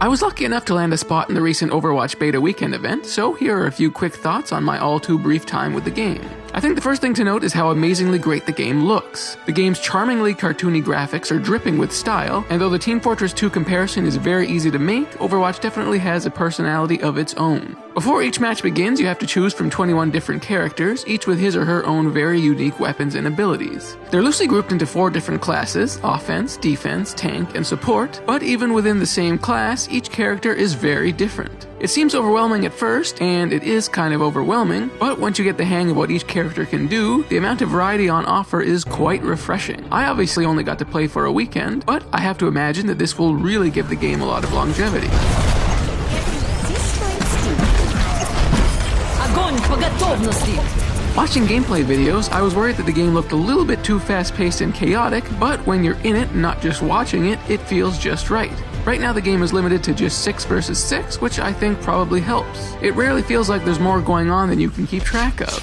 I was lucky enough to land a spot in the recent Overwatch beta weekend event, so here are a few quick thoughts on my all too brief time with the game. I think the first thing to note is how amazingly great the game looks. The game's charmingly cartoony graphics are dripping with style, and though the Team Fortress 2 comparison is very easy to make, Overwatch definitely has a personality of its own. Before each match begins, you have to choose from 21 different characters, each with his or her own very unique weapons and abilities. They're loosely grouped into 4 different classes: offense, defense, tank, and support, but even within the same class, each character is very different. It seems overwhelming at first, and it is kind of overwhelming, but once you get the hang of what each character can do, the amount of variety on offer is quite refreshing. I obviously only got to play for a weekend, but I have to imagine that this will really give the game a lot of longevity. Watching gameplay videos, I was worried that the game looked a little bit too fast-paced and chaotic, but when you're in it, not just watching it, it feels just right. Right now the game is limited to just 6 versus 6, which I think probably helps. It rarely feels like there's more going on than you can keep track of.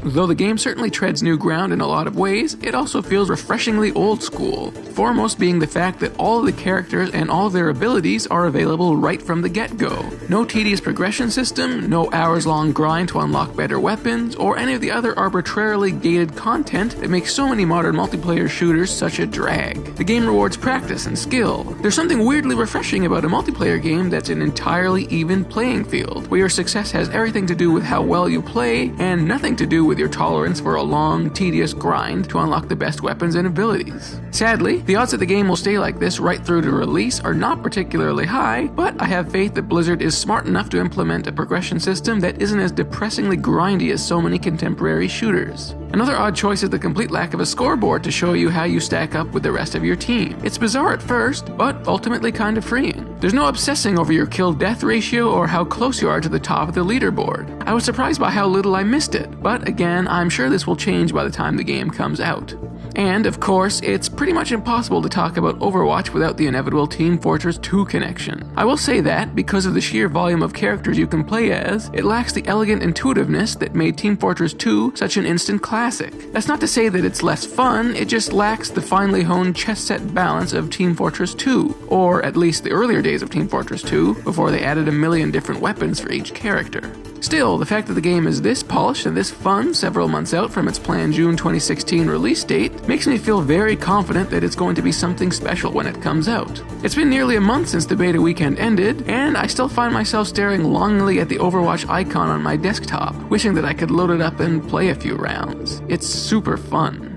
Though the game certainly treads new ground in a lot of ways, it also feels refreshingly old school, foremost being the fact that all of the characters and all of their abilities are available right from the get-go. No tedious progression system, no hours-long grind to unlock better weapons, or any of the other arbitrarily gated content that makes so many modern multiplayer shooters such a drag. The game rewards practice and skill. There's something weirdly refreshing about a multiplayer game that's an entirely even playing field, where your success has everything to do with how well you play, and nothing to do with your tolerance for a long, tedious grind to unlock the best weapons and abilities. Sadly, the odds that the game will stay like this right through to release are not particularly high, but I have faith that Blizzard is smart enough to implement a progression system that isn't as depressingly grindy as so many contemporary shooters. Another odd choice is the complete lack of a scoreboard to show you how you stack up with the rest of your team. It's bizarre at first, but ultimately kind of freeing. There's no obsessing over your kill-death ratio or how close you are to the top of the leaderboard. I was surprised by how little I missed it, but again, I'm sure this will change by the time the game comes out. And, of course, it's pretty much impossible to talk about Overwatch without the inevitable Team Fortress 2 connection. I will say that, because of the sheer volume of characters you can play as, it lacks the elegant intuitiveness that made Team Fortress 2 such an instant classic. That's not to say that it's less fun, it just lacks the finely honed chess set balance of Team Fortress 2, or at least the earlier days of Team Fortress 2, before they added a million different weapons for each character. Still, the fact that the game is this polished and this fun several months out from its planned June 2016 release date makes me feel very confident that it's going to be something special when it comes out. It's been nearly a month since the beta weekend ended, and I still find myself staring longingly at the Overwatch icon on my desktop, wishing that I could load it up and play a few rounds. It's super fun.